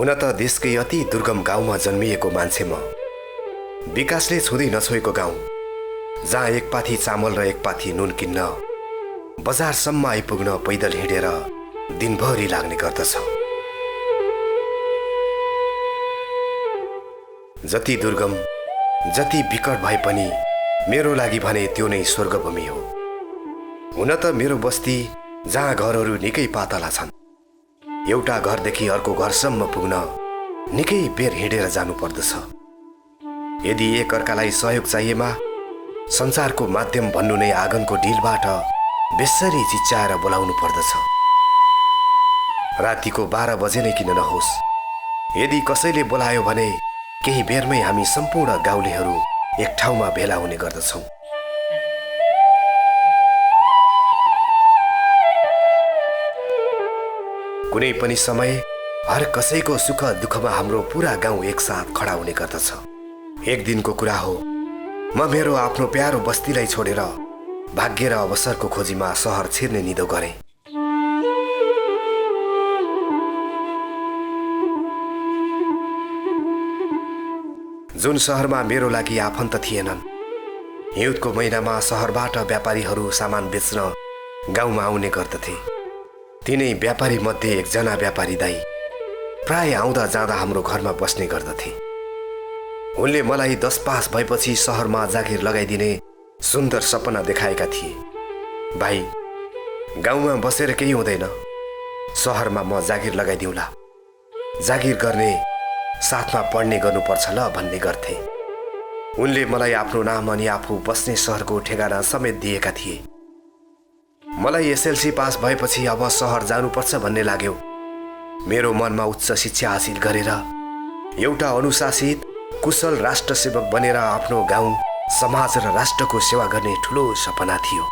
हुन त देशकै अति दुर्गम गाउँमा जन्मिएको मान्छे म। विकासले छुँदै नछोएको गाउँ, जहाँ एक पाथी चामल र एक पाथी नुन किन्न बजारसम्म आइपुग्न पैदल हिँडेर दिनभरि लाग्ने गर्दछ। जति दुर्गम, जति विकट भए पनि मेरो लागि भने त्यो नै स्वर्गभूमि हो। हुन त मेरो बस्ती जहाँ घरहरू निकै पातला छन्, एउटा घरदेखि अर्को घरसम्म पुग्न निकै बेर हिँडेर जानु पर्दछ। यदि एक अर्कालाई सहयोग चाहिएमा संसारको माध्यम भन्नु नै आँगनको डिलबाट बेसरी चिच्चाएर बोलाउनु पर्दछ। रातिको 12 बजे नै किन नहोस्, यदि कसैले बोलायो भने केही बेरमै हामी सम्पूर्ण गाउँलेहरू एक ठाउँमा भेला हुने गर्दछौँ। कुनै पनि समय हर कसैको सुख दुःखमा हाम्रो पुरा गाउँ एकसाथ खडा हुने गर्दछ। एक दिनको कुरा हो, म मेरो आफ्नो प्यारो बस्तीलाई छोडेर भाग्य र अवसरको खोजीमा सहर छिर्ने निधो गरेँ। जुन सहरमा मेरो लागि आफन्त थिएनन्, हिउँदको महिनामा सहरबाट व्यापारीहरू सामान बेच्न गाउँमा आउने गर्दथे। तिनै व्यापारी मध्ये एकजना व्यापारी दाई प्राय आउँदा जाँदा हाम्रो घरमा बस्ने गर्दथे। उनले मलाई 10 पास भएपछि सहरमा जागिर लगाइदिने सुन्दर सपना देखाएका थिए। भाइ, गाउँमा बसेर केही हुँदैन, सहरमा म जागिर लगाइदिउँला। जागिर गर्ने साथमा पढ्ने गर्नुपर्छ ल भन्ने गर्थे। उनले मलाई आफ्नो नाम अनि आफू बस्ने सहरको ठेगाना समेत दिएका थिए। मलाई एसएलसी पास भएपछि अब सहर जानुपर्छ भन्ने लाग्यो। मेरो मनमा उच्च शिक्षा हासिल गरेर एउटा अनुशासित कुशल राष्ट्र सेवक बनेर आफ्नो गाउँ, समाज र राष्ट्रको सेवा गर्ने ठुलो सपना थियो।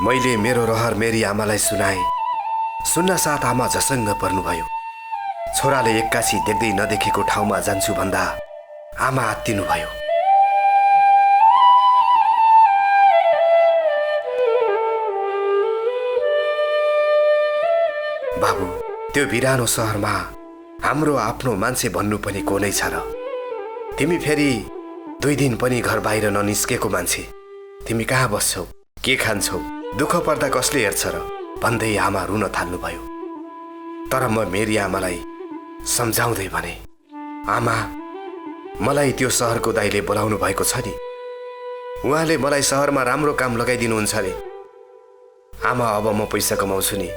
मैले मेरो रहर मेरी आमालाई सुनाएँ। सुन्न साथ आमा झसङ्ग पर्नुभयो। छोराले एक्कासी देख्दै नदेखेको ठाउँमा जान्छु भन्दा आमा आत्तिनुभयो। बाबु, त्यो बिरानो सहरमा हाम्रो आफ्नो मान्छे भन्नु पनि को नै छ र? तिमी फेरि 2 दिन पनि घर बाहिर ननिस्केको मान्छे, तिमी कहाँ बस्छौ, के खान्छौ, दुःख पर्दा कसले हेर्छ र भन्दै आमा रुन थाल्नुभयो। तर म मेरी आमालाई सम्झाउँदै भने, आमा, मलाई त्यो सहरको दाइले बोलाउनु भएको छ नि, उहाँले मलाई सहरमा राम्रो काम लगाइदिनुहुन्छ अरे। आमा, अब म पैसा कमाउँछु नि,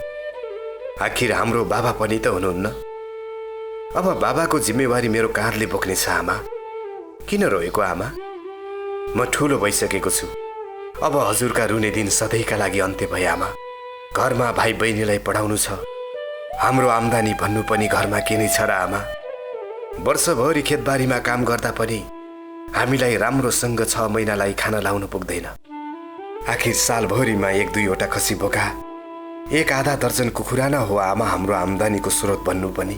आखिर हाम्रो बाबा पनि त हुनुहुन्न। अब बाबाको जिम्मेवारी मेरो काँधले बोक्ने छ। आमा, किन रोएको आमा? म ठुलो भइसकेको छु, अब हजुरका रुने दिन सधैँका लागि अन्त्य भए। आमा, घरमा भाइ बहिनीलाई पढाउनु छ, हाम्रो आम्दानी भन्नु पनि घरमा के नै छ र आमा? वर्षभरि खेतबारीमा काम गर्दा पनि हामीलाई राम्रोसँग 6 महिनालाई खाना लाउनु पुग्दैन। आखिर सालभरिमा 1-2वटा खसी बोका, 1-आधा दर्जन कुखुरा न हो आमा हाम्रो आम्दानीको स्रोत भन्नु पनि।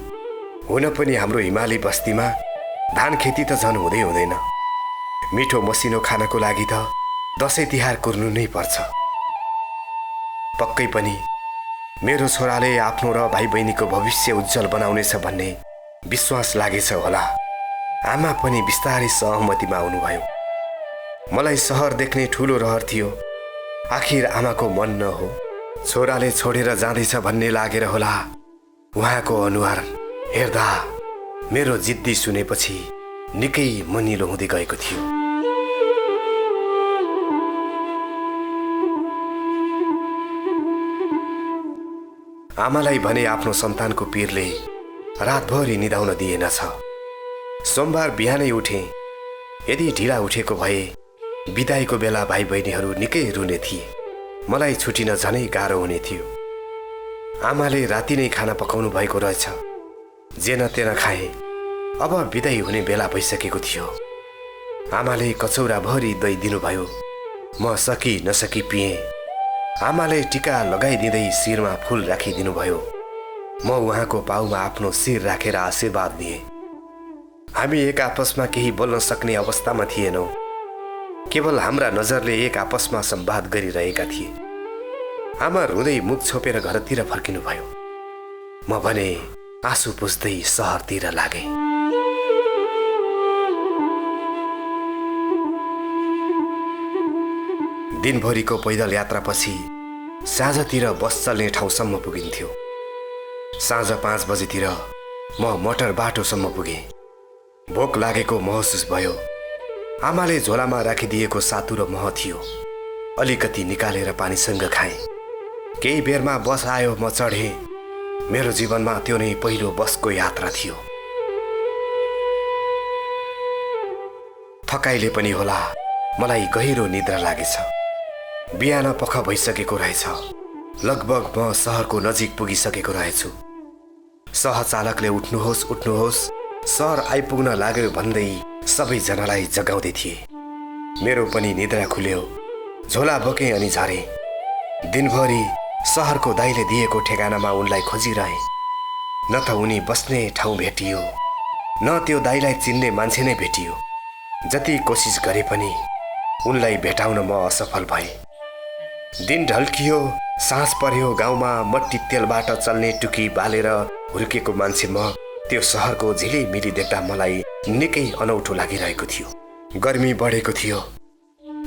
हुन पनि हाम्रो हिमाली बस्तीमा धान खेती त झन् हुँदै हुँदैन। मिठो मसिनो खानको लागि त दसैँ तिहार कुर्नु नै पर्छ। पक्कै पनि मेरो छोराले आफ्नो र भाइ बहिनीको भविष्य उज्जवल बनाउनेछ भन्ने विश्वास लागेछ होला। आमा पनि बिस्तारै सहमतिमा आउनुभयो। मलाई सहर देख्ने ठुलो रहर थियो। आखिर आमाको मन न हो, छोराले छोडेर जाँदैछ भन्ने लागेर होला। उहाँको अनुहार हेर्दा मेरो जिद्दी सुनेपछि निकै मनिलो हुँदै गएको थियो। आमालाई भने आफ्नो सन्तानको पीरले रातभरि निदाउन दिएनछ। सोमबार बिहानै उठे। यदि ढिला उठेको भए बिदाईको बेला भाइ बहिनीहरू निकै रुने थिए। मलाई छुटिन झनै गाह्रो हुने थियो। आमाले राति नै खाना पकाउनु भएको रहेछ। जेन तेन खाए। अब बिदाई हुने बेला भइसकेको थियो। आमाले कचौराभरि दही दिनुभयो। म सकी नसकी पिएँ। आमाले टिका लगाइदिँदै शिरमा फूल राखिदिनुभयो। म उहाँको पाउमा आफ्नो शिर राखेर आशीर्वाद दिएँ। हामी एक आपसमा केही बोल्न सक्ने अवस्थामा थिएनौँ। केवल हाम्रा नजरले एक आपसमा संवाद गरिरहेका थिए। आमा रुँदै मुख छोपेर घरतिर फर्किनुभयो। म भने, आँसु पुस्दै सहरतिर लागे। दिनभरिको पैदल यात्रापछि साँझतिर बस चल्ने ठाउँसम्म पुगिन्थ्यो। साँझ 5 बजेतिर म मटर बाटोसम्म पुगेँ। भोक लागेको महसुस भयो। आमाले झोलामा राखिदिएको सातु र मह थियो। अलिकति निकालेर पानीसँग खाएँ। केही बेरमा बस आयो, म चढेँ। मेरो जीवनमा त्यो नै पहिलो बसको यात्रा थियो। थकाइले पनि होला मलाई गहिरो निद्रा लागेछ। बिहान पख भइसकेको रहेछ। लगभग म सहरको नजिक पुगिसकेको रहेछु। सहचालकले उठ्नुहोस् उठ्नुहोस्, सहर आइपुग्न लाग्यो भन्दै सबैजनालाई जगाउँदै थिए। मेरो पनि निद्रा खुल्यो। झोला बोकेँ अनि झरेँ। दिनभरि सहरको दाइले दिएको ठेगानामा उनलाई खोजिरहे। न त उनी बस्ने ठाउँ भेटियो, न त्यो दाइलाई चिन्ने मान्छे नै भेटियो। जति कोसिस गरे पनि उनलाई भेटाउन म असफल भएँ। दिन ढल्कियो, साँझ पर्यो। गाउँमा मट्टी तेलबाट चल्ने टुकी बालेर हुर्केको मान्छे म त्यो सहरको झिलिमिली देख्दा मलाई निकै अनौठो लागिरहेको थियो। गर्मी बढेको थियो।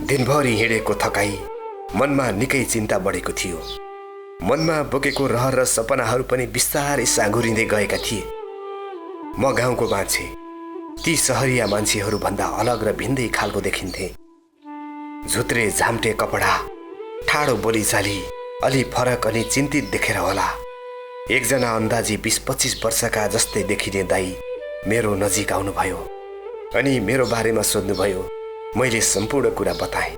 दिनभरि हिँडेको थकाइ, मनमा निकै चिन्ता बढेको थियो। मनमा बोकेको रहर र सपनाहरू पनि बिस्तारै साँघुरिँदै गएका थिए। म गाउँको मान्छे, ती सहरिया मान्छेहरू भन्दा अलग र भिन्दै खालको देखिन्थे। झुत्रे झाम्टे कपडा, ठाडो बोलीचाली, अलि फरक अनि चिन्तित देखेर होला एकजना अन्दाजी 20-25 वर्षका जस्तै देखिने दाई मेरो नजिक आउनुभयो अनि मेरो बारेमा सोध्नुभयो। मैले सम्पूर्ण कुरा बताएँ।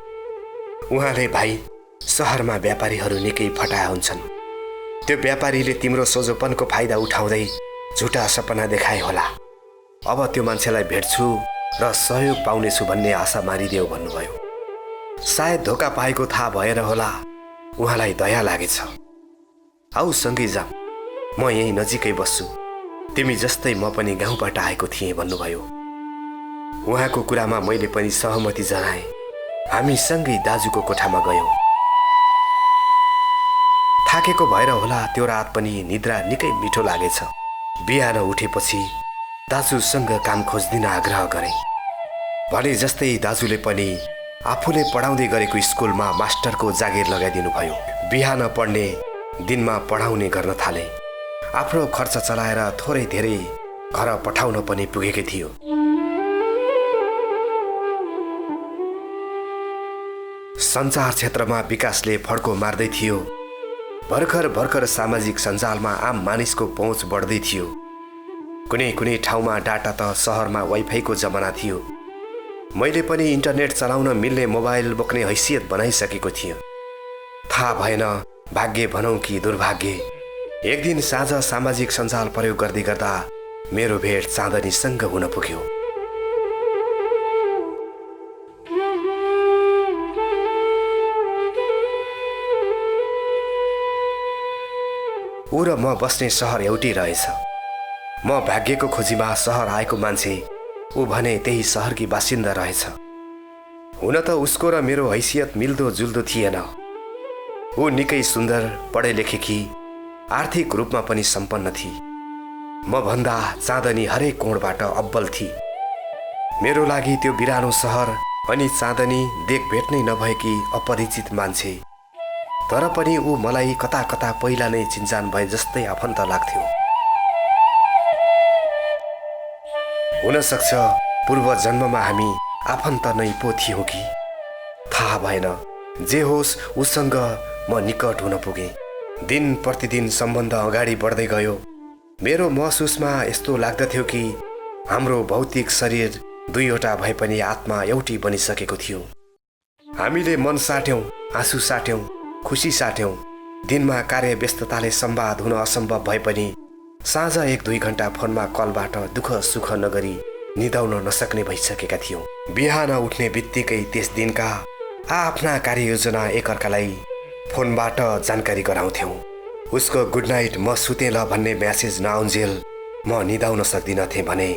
उहाँले, भाइ, सहरमा व्यापारीहरू निकै फटाहा हुन्छन्। त्यो व्यापारीले तिम्रो सोझोपनको फाइदा उठाउँदै झुटा सपना देखाए होला। अब त्यो मान्छेलाई भेट्छु र सहयोग पाउनेछु भन्ने आशा मारिदेऊ भन्नुभयो। सायद धोका पाएको थाहा भएर होला उहाँलाई दया लागेछ। आऊ सँगै जाऊँ, म यही नजिकै बस्छु। तिमी जस्तै म पनि गाउँबाट आएको थिएँ भन्नुभयो। उहाँको कुरामा मैले पनि सहमति जनाएँ। हामी सँगै दाजुको कोठामा गयौँ। थाकेको भएर होला त्यो रात पनि निद्रा निकै मिठो लागेछ। बिहान उठेपछि दाजुसँग काम खोजिदिन आग्रह गरेँ। भने जस्तै दाजुले पनि आफूले पढाउँदै गरेको स्कुलमा मास्टरको जागिर लगाइदिनु भयो। बिहान पढ्ने, दिनमा पढाउने गर्न थाले। आफ्नो खर्च चलाएर थोरै धेरै घर पठाउन पनि पुगेकै थियो। सञ्चार क्षेत्रमा विकासले फड्को मार्दै थियो। भर्खर सामाजिक सञ्जालमा आम मानिसको पहुँच बढ्दै थियो। कुनै कुनै ठाउँमा डाटा त सहरमा वाइफाईको जमाना थियो। मैले पनि इन्टरनेट चलाउन मिल्ने मोबाइल बोक्ने हैसियत बनाइसकेको थिएँ। थाहा भएन, भाग्य भनौँ कि दुर्भाग्य, एक दिन साँझ सामाजिक सञ्जाल प्रयोग गर्दै गर्दा मेरो भेट चाँदनीसँग हुन पुग्यो। ऊ र म बस्ने सहर एउटै रहेछ। म भाग्यको खोजीमा सहर आएको मान्छे, ऊ भने त्यही सहरकी बासिन्दा रहेछ। हुन त उसको र मेरो हैसियत मिल्दो जुल्दो थिएन। ऊ निकै सुन्दर, पढे लेखेकी, आर्थिक रूपमा पनि सम्पन्न थिए। म भन्दा चाँदनी हरेक कोणबाट अब्बल थिए। मेरो लागि त्यो बिरानो सहर अनि चाँदनी देख भेट नै नभएकी अपरिचित मान्छे। तर पनि ऊ मलाई कता कता पहिला नै चिन्जान भए जस्तै आफन्त लाग्थ्यो। हुन सक्छ पूर्व जन्ममा हामी आफन्त नै पो थियौँ कि थाहा भएन। जे होस्, उसँग म निकट हुन पुगेँ। दिन प्रतिदिन सम्बन्ध अगाडि बढ्दै गयो। मेरो महसुसमा यस्तो लाग्दथ्यो कि हाम्रो भौतिक शरीर दुईवटा भए पनि आत्मा एउटै बनिसकेको थियो। हामीले मन साट्यौँ, आँसु साट्यौँ, खुसी साट्यौँ। दिनमा कार्य व्यस्तताले संवाद हुन असम्भव भए पनि साँझ 1-2 घण्टा फोनमा कलबाट दुःख सुख नगरी निदाउन नसक्ने भइसकेका थियौँ। बिहान उठ्ने बित्तिकै त्यस दिनका आफ्ना कार्ययोजना एकअर्कालाई फोनबाट जानकारी गराउँथ्यौँ। उसको गुड नाइट म सुतेँ ल भन्ने म्यासेज नआउन्जेल म निदाउन सक्दिनथेँ भने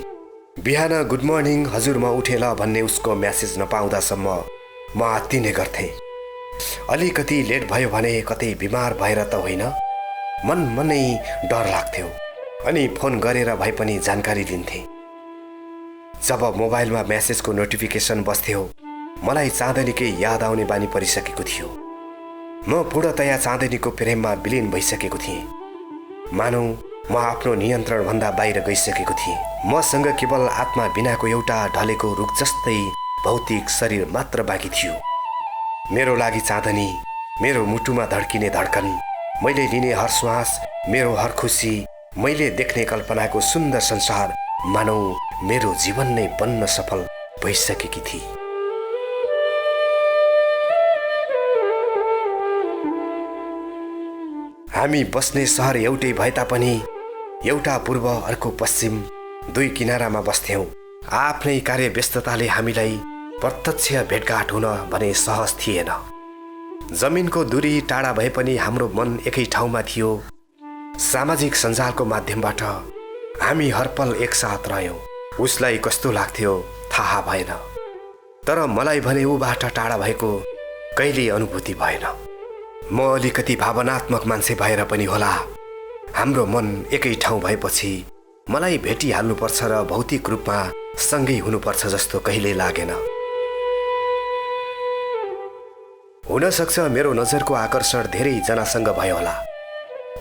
बिहान गुड मर्निङ हजुर म उठेँ ल भन्ने उसको म्यासेज नपाउँदासम्म म आत्तिने गर्थेँ। अलिकति लेट भयो भने कतै बिमार भएर त होइन, मनै डर लाग्थ्यो। अनि फोन गरेर भए पनि जानकारी लिन्थे। जब मोबाइलमा मेसेजको नोटिफिकेसन बस्थ्यो मलाई चाँदनीकै याद आउने बानी परिसकेको थियो। म पूर्णतया चाँदनीको प्रेममा विलीन भइसकेको थिएँ। मानौ म आफ्नो नियन्त्रणभन्दा बाहिर गइसकेको थिएँ। मसँग केवल आत्मा बिनाको एउटा ढलेको रुख जस्तै भौतिक शरीर मात्र बाँकी थियो। मेरो लागि चाँदनी, मेरो मुटुमा धड्किने धड्कन, मैले लिने हर श्वास, मेरो हर खुसी, मैले देख्ने कल्पनाको सुन्दर संसार, मानौ मेरो जीवन नै बन्न सफल भइसकेकी थिए। हामी बस्ने सहर एउटै भए तापनि एउटा पूर्व अर्को पश्चिम दुई किनारामा बस्थ्यौं। आफ्नै कार्य व्यस्तताले हामीलाई प्रत्यक्ष भेटघाट हुन भने सहज थिएन। जमिनको दूरी टाढा भए पनि हाम्रो मन एकै ठाउँमा थियो। सामाजिक सञ्जालको माध्यमबाट हामी हरपल एकसाथ रह्यौं। उसलाई कस्तो लाग्थ्यो थाहा भएन, तर मलाई भने ऊबाट टाढा भएको कहिल्यै अनुभूति भएन। म अलिकति भावनात्मक मान्छे भएर पनि होला, हाम्रो मन एकै ठाउँ भएपछि मलाई भेटिहाल्नुपर्छ र भौतिक रूपमा सँगै हुनुपर्छ जस्तो कहिल्यै लागेन। हुन सक्छ मेरो नजरको आकर्षण धेरै जनासँग भयो होला,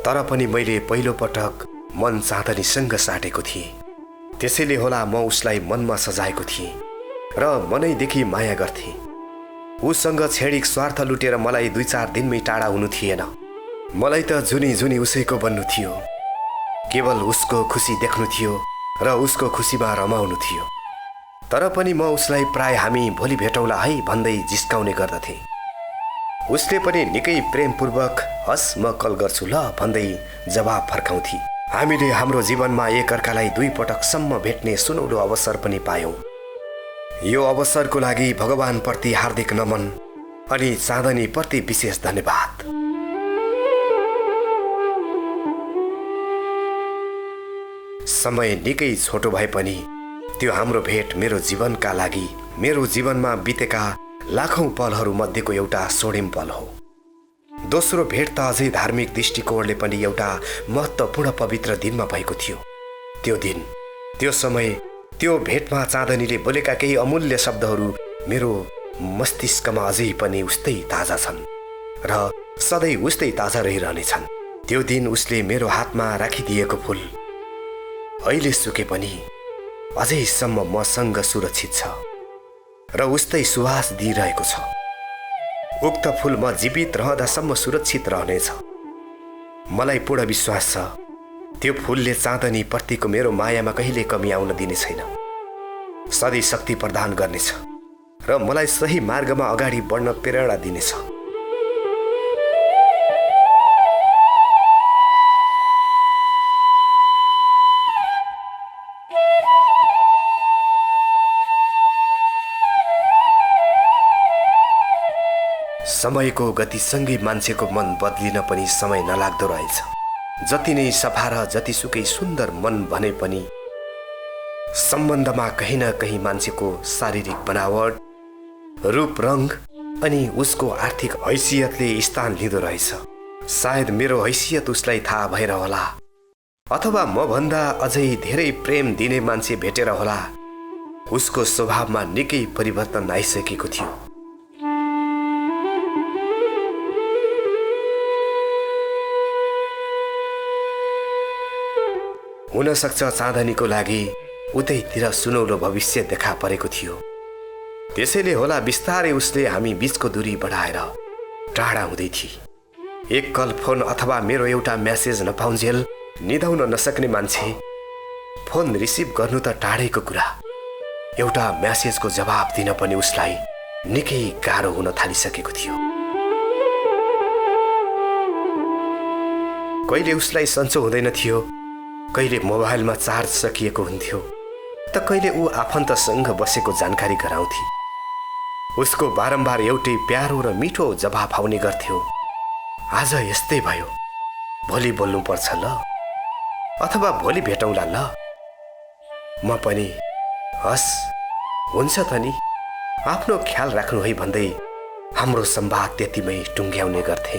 तर पनि मैले पहिलो पटक मन चाँदनीसँग साटेको थिएँ। त्यसैले होला म उसलाई मनमा सजाएको थिएँ र मनैदेखि माया गर्थेँ। उसँग क्षणिक स्वार्थ लुटेर मलाई 2-4 दिनमै टाढा हुनु थिएन। मलाई त जुनी जुनी उसैको बन्नु थियो। केवल उसको खुसी देख्नु थियो र उसको खुसीमा रमाउनु थियो। तर पनि म उसलाई प्राय हामी भोलि भेटौँला है भन्दै जिस्काउने गर्दथे। उसले पनि निकै प्रेमपूर्वक हस् म कल गर्छु ल भन्दै जवाब फर्काउँथे। हामीले हाम्रो जीवनमा एकअर्कालाई 2 पटकसम्म भेट्ने सुनौलो अवसर पनि पायौं। यो अवसरको लागि भगवानप्रति हार्दिक नमन अनि चाँदनीप्रति विशेष धन्यवाद। समय निकै छोटो भए पनि त्यो हाम्रो भेट मेरो जीवनका लागि, मेरो जीवनमा बितेका लाखौं पलहरू मध्येको एउटा स्वर्णिम पल हो। दोस्रो भेट त अझै धार्मिक दृष्टिकोणले पनि एउटा महत्त्वपूर्ण पवित्र दिनमा भएको थियो। त्यो दिन, त्यो समय, त्यो भेटमा चाँदनीले बोलेका केही अमूल्य शब्दहरू मेरो मस्तिष्कमा अझै पनि उस्तै ताजा छन् र सधैँ उस्तै ताजा रहिरहनेछन्। त्यो दिन उसले मेरो हातमा राखिदिएको फूल अहिले सुके पनि अझैसम्म मसँग सुरक्षित छ र उस्तै सुवास दिइरहेको छ। उक्त फूल म जीवित रहँदासम्म सुरक्षित रहनेछ। मलाई पूर्ण विश्वास छ त्यो फूलले चाँदनी प्रतिको मेरो मायामा कहिल्यै कमी आउन दिने छैन। सधैँ शक्ति प्रदान गर्नेछ र मलाई सही मार्गमा अगाडि बढ्न प्रेरणा दिनेछ। समयको गतिसँगै मान्छेको मन बदलिन पनि समय नलाग्दो रहेछ। जति नै सफा र जतिसुकै सुन्दर मन भने पनि सम्बन्धमा कहीँ न कहीँ मान्छेको शारीरिक बनावट, रूप रंग अनि उसको आर्थिक हैसियतले स्थान लिँदो रहेछ। सायद मेरो हैसियत उसलाई थाहा भएर होला, अथवा म भन्दा अझै धेरै प्रेम दिने मान्छे भेटेर होला, उसको स्वभावमा निकै परिवर्तन आइसकेको थियो। हुन सक्छ चाँदनीको लागि उतैतिर सुनौलो भविष्य देखा परेको थियो। त्यसैले होला बिस्तारै उसले हामी बीचको दूरी बढाएर टाढा हुँदै थिए। एक कल फोन अथवा मेरो एउटा मेसेज नपाउन्जेल निदाउन नसक्ने मान्छे फोन रिसिभ गर्नु त टाढैको कुरा, एउटा मेसेजको जवाब दिन पनि उसलाई निकै गाह्रो हुन थालिसकेको थियो। कहिले उसलाई सन्चो हुँदैन थियो, कहिले मोबाइलमा चार्ज सकिएको हुन्थ्यो, त कहिले ऊ आफन्तसँग बसेको जानकारी गराउँथे। उसको बारम्बार एउटै प्यारो र मिठो जवाफ आउने गर्थ्यो, आज यस्तै भयो, भोलि बोल्नुपर्छ ल, अथवा भोलि भेटौँला ल। म पनि हस् हुन्छ त नि, आफ्नो ख्याल राख्नु है भन्दै हाम्रो संवाद त्यतिमै टुङ्ग्याउने गर्थे।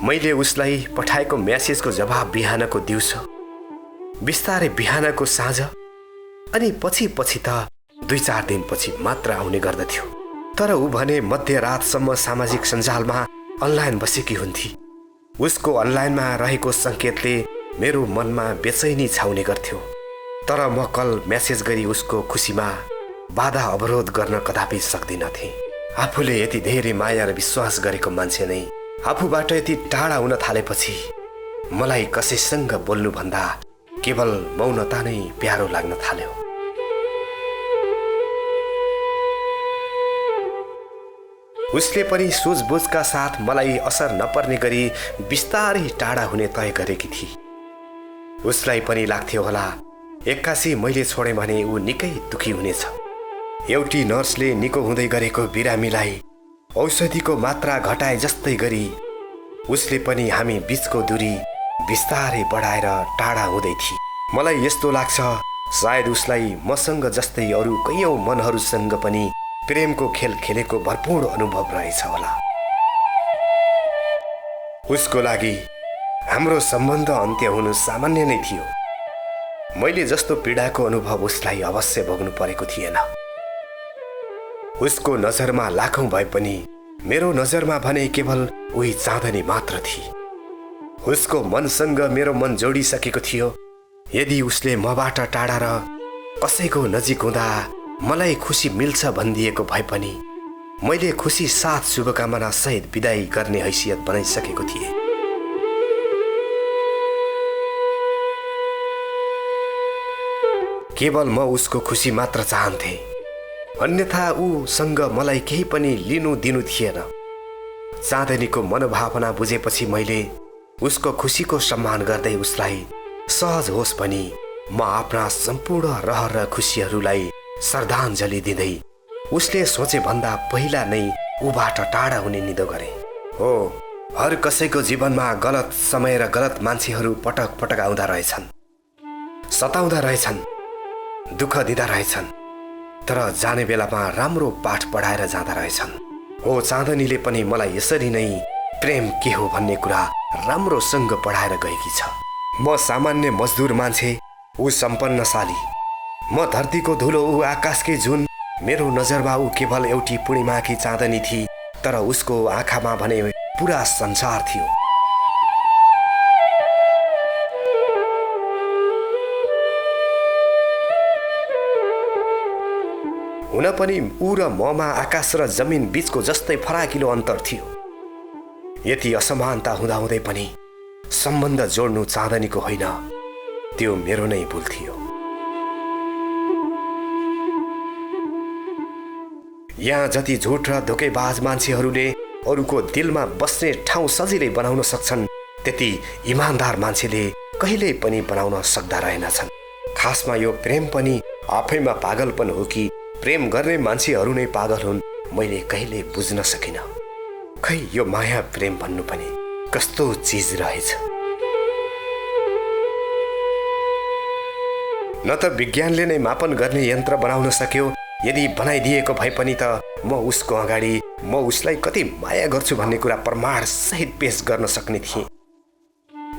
मैले उसलाई पठाएको म्यासेजको जवाब बिहानको दिउँसो, बिस्तारै बिहानको साँझ अनि पछि त 2-4 दिनपछि मात्र आउने गर्दथ्यो। तर ऊ भने मध्यरातसम्म सामाजिक सञ्जालमा अनलाइन बसेकी हुन्थी। उसको अनलाइनमा रहेको सङ्केतले मेरो मनमा बेचैनी छाउने गर्थ्यो। तर म कल म्यासेज गरी उसको खुसीमा बाधा अवरोध गर्न कदापि सक्दिनथे। आफूले यति धेरै माया र विश्वास गरेको मान्छे नै आफूबाट यति टाढा हुन थालेपछि मलाई कसैसँग बोल्नुभन्दा केवल मौनता नै प्यारो लाग्न थाल्यो। उसले पनि सोचबुझका साथ मलाई असर नपर्ने गरी बिस्तारै टाढा हुने तय गरेकी थिए। उसलाई पनि लाग्थ्यो होला एक्कासी मैले छोडेँ भने ऊ निकै दुखी हुनेछ। एउटी नर्सले निको हुँदै गरेको बिरामीलाई औषधिको मात्रा घटाए जस्तै गरी उसले पनि हामी बीचको दूरी बिस्तारै बढाएर टाढा हुँदै थिए। मलाई यस्तो लाग्छ सायद उसलाई मसँग जस्तै अरू कैयौं मनहरूसँग पनि प्रेमको खेल खेलेको भरपूर अनुभव रहेछ होला। उसको लागि हाम्रो सम्बन्ध अन्त्य हुनु सामान्य नै थियो। मैले जस्तो पीडाको अनुभव उसलाई अवश्य भोग्नु परेको थिएन। उसको नजरमा लाखौं भए पनि मेरो नजरमा भने केवल उही चाँदनी मात्र थिए। उसको मनसँग मेरो मन जोडिसकेको थियो। यदि उसले मबाट टाढा र कसैको नजिक हुँदा मलाई खुसी मिल्छ भनिदिएको भए पनि मैले खुसी साथ शुभकामना सहित विदाई गर्ने हैसियत बनाइसकेको थिएँ। केवल म उसको खुसी मात्र चाहन्थे, अन्यथा ऊसँग मलाई केही पनि लिनु दिनु थिएन। चाँदनीको मनोभावना बुझेपछि मैले उसको खुसीको सम्मान गर्दै उसलाई सहज होस् भनी म आफ्ना सम्पूर्ण रहर र खुसीहरूलाई श्रद्धाञ्जली दिँदै उसले सोचे भन्दा पहिला नै ऊबाट टाढा हुने निधो गरे। हो, हर कसैको जीवनमा गलत समय र गलत मान्छेहरू पटक पटक आउँदा रहेछन्, सताउँदा रहेछन्, दुःख दिँदा रहेछन्, तर जाने बेलामा राम्रो पाठ पढाएर जाँदा रहेछन्। हो, चाँदनीले पनि मलाई यसरी नै प्रेम के हो भन्ने कुरा राम्रोसँग पढाएर गएकी छ। म सामान्य मजदुर मान्छे, ऊ सम्पन्नशाली। म धरतीको धुलो, ऊ आकाशकै जुन। मेरो नजरमा ऊ केवल एउटी पूर्णिमाकी चाँदनी थिए, तर उसको आँखामा भने पुरा संसार थियो। हुन पनि ऊ र ममा आकाश र जमिन बीचको जस्तै फराकिलो अन्तर थियो। यति असमानता हुँदाहुँदै पनि सम्बन्ध जोड्नु चाँदनीको होइन, त्यो मेरो नै भुल थियो। यहाँ जति झुट र धोकेबाज मान्छेहरूले अरूको दिलमा बस्ने ठाउँ सजिलै बनाउन सक्छन्, त्यति इमानदार मान्छेले कहिल्यै पनि बनाउन सक्दा रहेनछन्। खासमा यो प्रेम पनि आफैमा पागलपन हो कि प्रेम गर्ने मान्छेहरू नै पागल हुन्, मैले कहिल्यै बुझ्न सकिनँ। खै, यो माया प्रेम भन्नु पनि कस्तो चिज रहेछ। न त विज्ञानले नै मापन गर्ने यन्त्र बनाउन सक्यो, यदि बनाइदिएको भए पनि त म उसको अगाडि म उसलाई कति माया गर्छु भन्ने कुरा प्रमाण सहित पेश गर्न सक्ने थिएँ।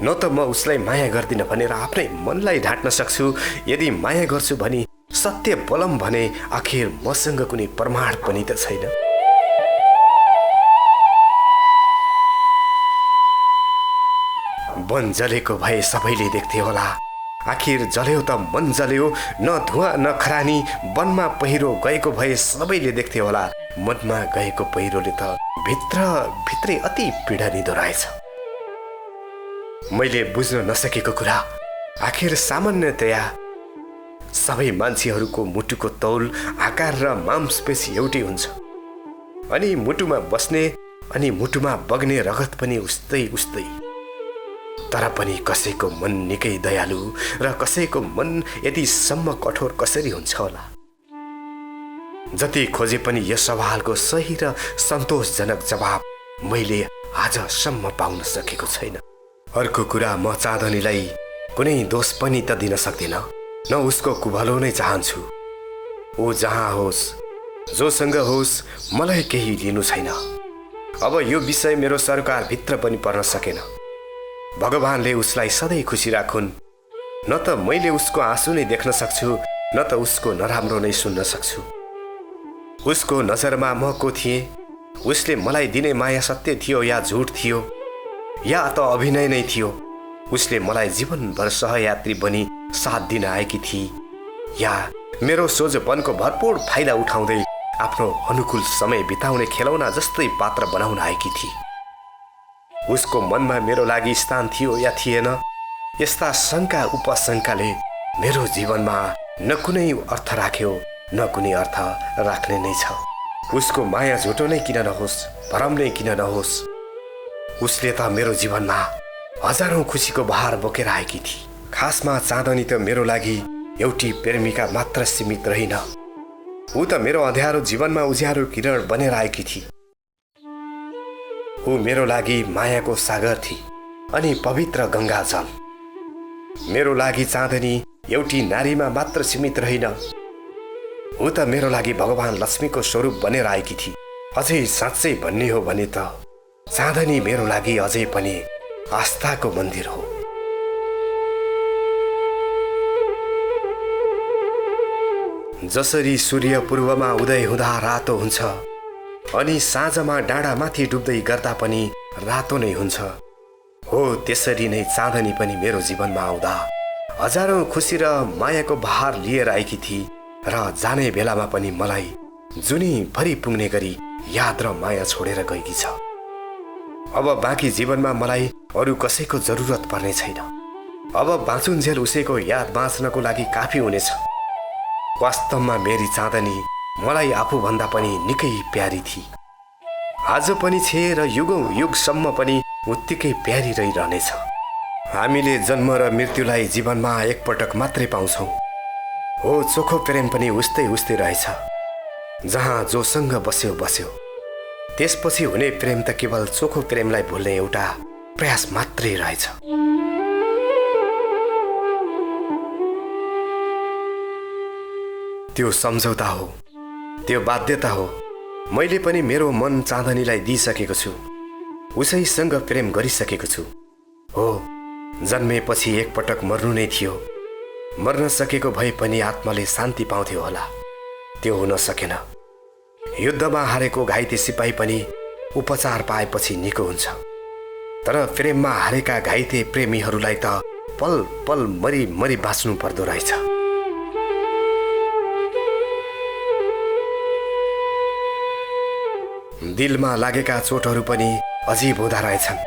न त म उसलाई माया गर्दिन भनेर आफ्नै मनलाई ढाँट्न सक्छु। यदि माया गर्छु भनी सत्य बोलम भने आखिर मसँग कुनै प्रमाण पनि त छैन। वन जलेको भए सबैले देख्थे होला, आखिर जल्यो त मन जल्यो। न धुवा न खरानी, वनमा पहिरो गएको भए सबैले देख्थे होला। मनमा गएको पहिरोले त भित्रै अति पीडा दिँदो रहेछ। मैले बुझ्न नसकेको कुरा, आखिर सामान्यतया सबै मान्छेहरूको मुटुको तौल, आकार र मांसपेशी एउटै हुन्छ, अनि मुटुमा बस्ने अनि मुटुमा बग्ने रगत पनि उस्तै उस्तै। तर पनि कसैको मन निकै दयालु र कसैको मन यतिसम्म कठोर कसरी हुन्छ होला? जति खोजे पनि यस सवालको सही र सन्तोषजनक जवाब मैले आजसम्म पाउन सकेको छैन। अर्को कुरा, म चाँदनीलाई कुनै दोष पनि त दिन सक्दिनँ, न उसको कुभलो नै चाहन्छु। ऊ जहाँ होस्, जोसँग होस्, मलाई केही लिनु छैन। अब यो विषय मेरो सरकारभित्र पनि पर्न सकेन। भगवानले उसलाई सधैँ खुसी राखुन्। न त मैले उसको आँसु नै देख्न सक्छु, न त उसको नराम्रो नै सुन्न सक्छु। उसको नजरमा म को थिएँ? उसले मलाई दिने माया सत्य थियो या झुट थियो, या त अभिनय नै थियो? उसले मलाई जीवनभर सहयात्री बनी साथ दिन आएकी थिए, या मेरो सोझोपनको भरपूर फाइदा उठाउँदै आफ्नो अनुकूल समय बिताउने खेलौना जस्तै पात्र बनाउन आएकी थिए? उसको मनमा मेरो लागि स्थान थियो या थिएन? यस्ता शङ्का उपशङ्काले मेरो जीवनमा न कुनै अर्थ राख्यो, न कुनै अर्थ राख्ने नै छ। उसको माया झुटो नै किन नहोस्, भरम नै किन नहोस्, उसले त मेरो जीवनमा हजारौं खुसीको बहार बोकेर आएकी थिए। खासमा चाँदनी त मेरो लागि एउटी प्रेमिका मात्र सीमित रहिन, ऊ त मेरो अँध्यारो जीवनमा उज्यालो किरण बनेर आएकी थिए। ऊ मेरो लागि मायाको सागर थिए अनि पवित्र गङ्गा जल। मेरो लागि चाँदनी एउटी नारीमा मात्र सीमित रहिन, ऊ त मेरो लागि भगवान लक्ष्मीको स्वरूप बनेर आएकी थिए। अझै साँच्चै भन्ने हो भने त चाँदनी मेरो लागि अझै पनि आस्थाको मन्दिर हो। जसरी सूर्य पूर्वमा उदय हुँदा रातो हुन्छ अनि साँझमा डाँडामाथि डुब्दै गर्दा पनि रातो नै हुन्छ, हो त्यसरी नै चाँदनी पनि मेरो जीवनमा आउँदा हजारौं खुसी र मायाको बहार लिएर आएकी थिए र जाने बेलामा पनि मलाई जुनीभरि पुग्ने गरी याद र माया छोडेर गएकी छ। अब बाँकी जीवनमा मलाई अरू कसैको जरुरत पर्ने छैन। अब बाँचुन्जेल उसैको याद बाँच्नको लागि काफी हुनेछ। वास्तवमा मेरी चाँदनी मलाई आफूभन्दा पनि निकै प्यारी थिए। आज पनि छे र युगौं युगसम्म पनि उत्तिकै प्यारी रहिरहनेछ। हामीले जन्म र मृत्युलाई जीवनमा एकपटक मात्रै पाउँछौँ, हो चोखो प्रेम पनि उस्तै उस्तै रहेछ। जहाँ जोसँग बस्यो बस्यो, त्यसपछि हुने प्रेम त केवल चोखो प्रेमलाई भुल्ने एउटा प्रयास मात्रै रहेछ। त्यो सम्झौता हो, त्यो बाध्यता हो। मैले पनि मेरो मन चाँदनीलाई दिइसकेको छु, उसैसँग प्रेम गरिसकेको छु। हो, जन्मेपछि एकपटक मर्नु नै थियो। मर्न सकेको भए पनि आत्माले शान्ति पाउँथ्यो होला, त्यो हुन सकेन। युद्धमा हारेको घाइते सिपाही पनि उपचार पाएपछि निको हुन्छ, तर प्रेममा हारेका घाइते प्रेमीहरूलाई त पल पल मरी मरी बाँच्नु पर्दो रहेछ। दिलमा लागेका चोटहरू पनि अजीब हुँदा रहेछन्।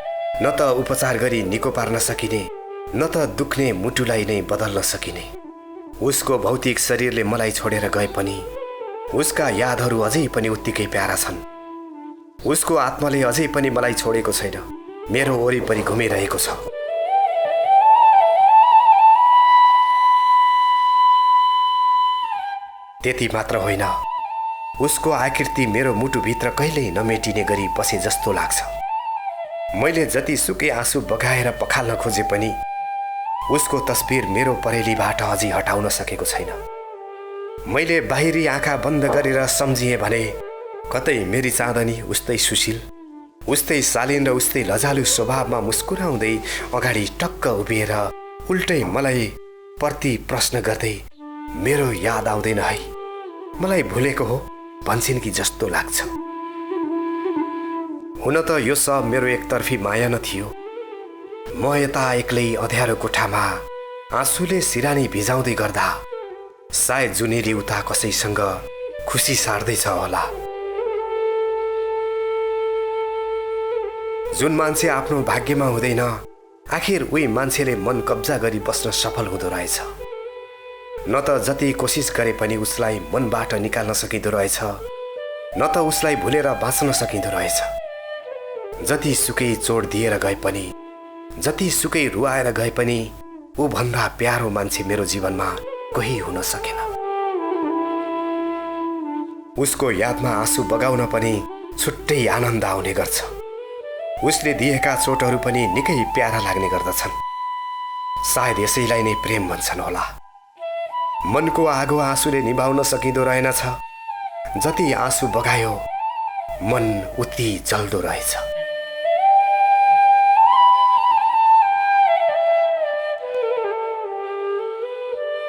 न त उपचार गरी निको पार्न सकिने, न त दुख्ने मुटुलाई नै बदल्न सकिने। उसको भौतिक शरीरले मलाई छोडेर गए पनि उसका यादहरू अझै पनि उत्तिकै प्यारा छन्। उसको आत्माले अझै पनि मलाई छोडेको छैन, मेरो वरिपरि घुमिरहेको छ। त्यति मात्र होइन, उसको आकृति मेरो मुटुभित्र कहिल्यै नमेटिने गरी बसे जस्तो लाग्छ। मैले जति सुकै आँसु बगाएर पखाल्न खोजे पनि उसको तस्बिर मेरो परेलीबाट अझै हटाउन सकेको छैन। मैले बाहिरी आँखा बन्द गरेर सम्झिएँ भने कतै मेरी चाँदनी उस्तै सुशील, उस्तै शालीन र उस्तै लजालु स्वभावमा मुस्कुराउँदै अगाडि टक्क उभिएर उल्टै मलाई प्रति प्रश्न गर्दै मेरो याद आउँदैन है, मलाई भुलेको हो भन्छन् कि जस्तो लाग्छ। हुन त यो सब मेरो एकतर्फी माया न थियो। म यता एक्लै अँध्यारो कोठामा आँसुले सिरानी भिजाउँदै गर्दा सायद जुनेली उता कसैसँग खुसी सार्दैछ होला। जुन मान्छे आफ्नो भाग्यमा हुँदैन, आखिर उही मान्छेले मन कब्जा गरी बस्न सफल हुँदो रहेछ। न त जति कोसिस गरे पनि उसलाई मनबाट निकाल्न सकिँदो रहेछ, न त उसलाई भुलेर बाँच्न सकिँदो रहेछ। जति सुकै चोट दिएर गए पनि, जति सुकै रुवाएर गए पनि ऊ भन्दा प्यारो मान्छे मेरो जीवनमा कोही हुन सकेन। उसको यादमा आँसु बगाउन पनि छुट्टै आनन्द आउने गर्छ। उसले दिएका चोटहरू पनि निकै प्यारा लाग्ने गर्दछन्। सायद यसैलाई नै प्रेम भन्छन् होला। मनको आगो आँसुले निभाउन सकिँदो रहेनछ। जति आँसु बगायो मन उति जल्दो रहेछ।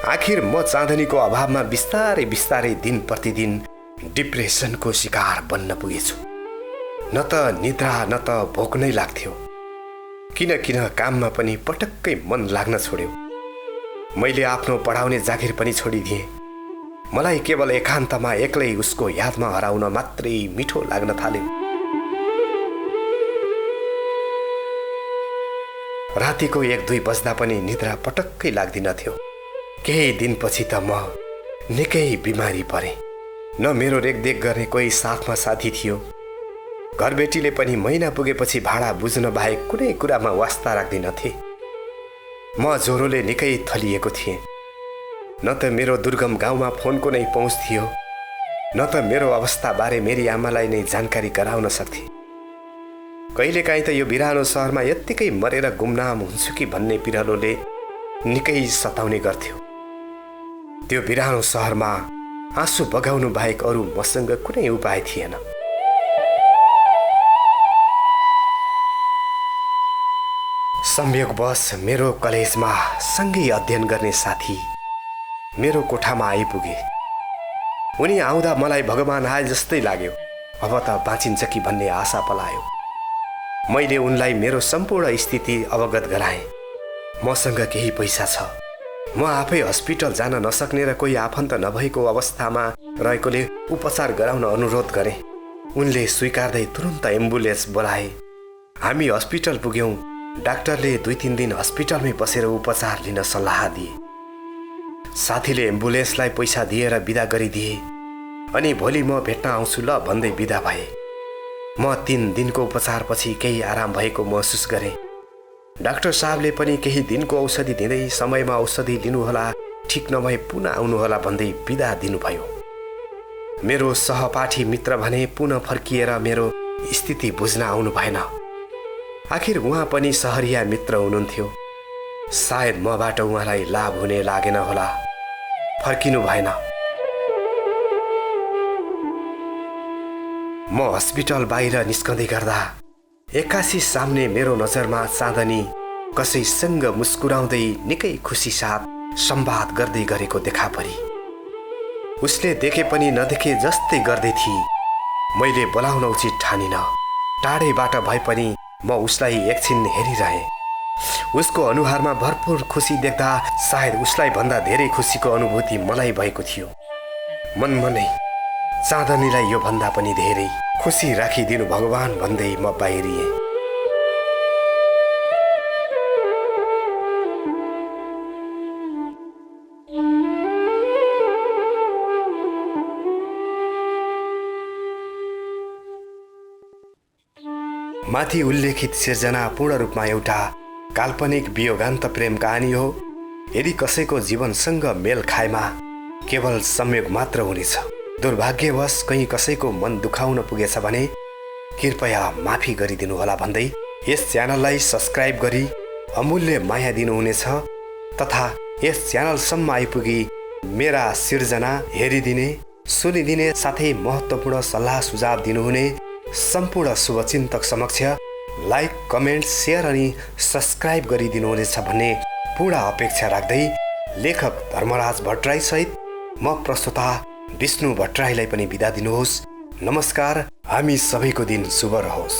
आखिर म चाँदनीको अभावमा बिस्तारै बिस्तारै दिन प्रतिदिन डिप्रेसनको शिकार बन्न पुगेछु। न त निद्रा न त भोक नै लाग्थ्यो। किन काममा पनि पटक्कै मन लाग्न छोड्यो। मैले आफ्नो पढाउने जागिर पनि छोडिदिएँ। मलाई केवल एकान्तमा एक्लै उसको यादमा हराउन मात्रै मिठो लाग्न थाल्यो। रातिको 1-2 बज्दा पनि निद्रा पटक्कै लाग्दिनथ्यो। केही दिनपछि त म निकै बिमारी परेँ। न मेरो रेखदेख गर्ने कोही साथमा साथी थियो। घरबेटीले पनि महिना पुगेपछि भाडा बुझ्न बाहेक कुनै कुरामा वास्ता राख्दिनथे। म ज्वरोले निकै थलिएको थिएँ। न त मेरो दुर्गम गाउँमा फोनको नै पहुँच थियो, न त मेरो अवस्थाबारे मेरी आमालाई नै जानकारी गराउन सक्थे। कहिलेकाहीँ त यो बिरानो सहरमा यत्तिकै मरेर गुमनाम हुन्छु कि भन्ने पिरलोले निकै सताउने गर्थ्यो। त्यो बिरानो सहरमा आँसु बगाउनु बाहेक अरू मसँग कुनै उपाय थिएन। संयोगवश मेरो कलेजमा सँगै अध्ययन गर्ने साथी मेरो कोठामा आइपुगे। उनी आउँदा मलाई भगवान आए जस्तै लाग्यो। अब त बाँचिन्छ कि भन्ने आशा पलायो। मैले उनलाई मेरो सम्पूर्ण स्थिति अवगत गराएँ। मसँग केही पैसा छ। म आफै हस्पिटल जान नसक्ने र कोही आफन्त नभएको अवस्थामा रहेकोले उपचार गराउन अनुरोध गरेँ। उनले स्वीकार्दै तुरुन्त एम्बुलेन्स बोलाए। हामी हस्पिटल पुग्यौँ। डाक्टरले 2-3 दिन हस्पिटलमै बसेर उपचार लिन सल्लाह दिए। साथीले एम्बुलेन्सलाई पैसा दिएर बिदा गरिदिए। अनि भोलि म भेट्न आउँछु ल भन्दै बिदा भए। म 3 दिनको उपचारपछि केही आराम भएको महसुस गरेँ। डाक्टर साहबले पनि केही दिनको औषधि दिँदै समयमा औषधि लिनुहोला, ठिक नभए पुनः आउनुहोला भन्दै बिदा दिनुभयो। मेरो सहपाठी मित्र भने पुनः फर्किएर मेरो स्थिति बुझ्न आउनु भएन। आखिर उहाँ पनि सहरिया मित्र हुनुहुन्थ्यो। सायद मबाट उहाँलाई लाभ हुने लागेन होला, फर्किनु भएन। म हस्पिटल बाहिर निस्कँदै गर्दा एक्कासी सामने मेरो नजरमा चाँदनी कसैसँग मुस्कुराउँदै निकै खुसी साथ संवाद गर्दै गरेको देखा परी। उसले देखे पनि नदेखे जस्तै गर्दै थिए। मैले बोलाउन उचित ठानिन। टाढैबाट भए पनि म उसलाई एकछिन हेरिरहेँ। उसको अनुहारमा भरपूर खुसी देख्दा सायद उसलाई भन्दा धेरै खुसीको अनुभूति मलाई भएको थियो। मनमा नै चाँदनीलाई यो भन्दा पनि धेरै खुसी राखिदिनु भगवान भन्दै म बाहिरिएँ। माथि उल्लेखित सिर्जना पूर्ण रूपमा एउटा काल्पनिक वियोगान्त प्रेम कहानी हो। यदि कसैको जीवनसँग मेल खाएमा केवल संयोग मात्र हुनेछ। दुर्भाग्यवश कहीँ कसैको मन दुखाउन पुगेछ भने कृपया माफी गरिदिनु होला भन्दै यस च्यानललाई सब्स्क्राइब गरी अमूल्य माया दिनुहुनेछ तथा यस च्यानलसम्म आइपुगी मेरा सिर्जना हेरिदिने, सुनिदिने साथै महत्त्वपूर्ण सल्लाह सुझाव दिनुहुने सम्पूर्ण शुभचिन्तक समक्ष लाइक, कमेन्ट, सेयर अनि सब्स्क्राइब गरिदिनुहुनेछ भन्ने पूर्ण अपेक्षा राख्दै लेखक धर्मराज भट्टराई सहित म प्रस्तुता विष्णु भट्टराईलाई पनि बिदा दिनुहोस्। नमस्कार। हामी सबैको दिन शुभ रहोस्।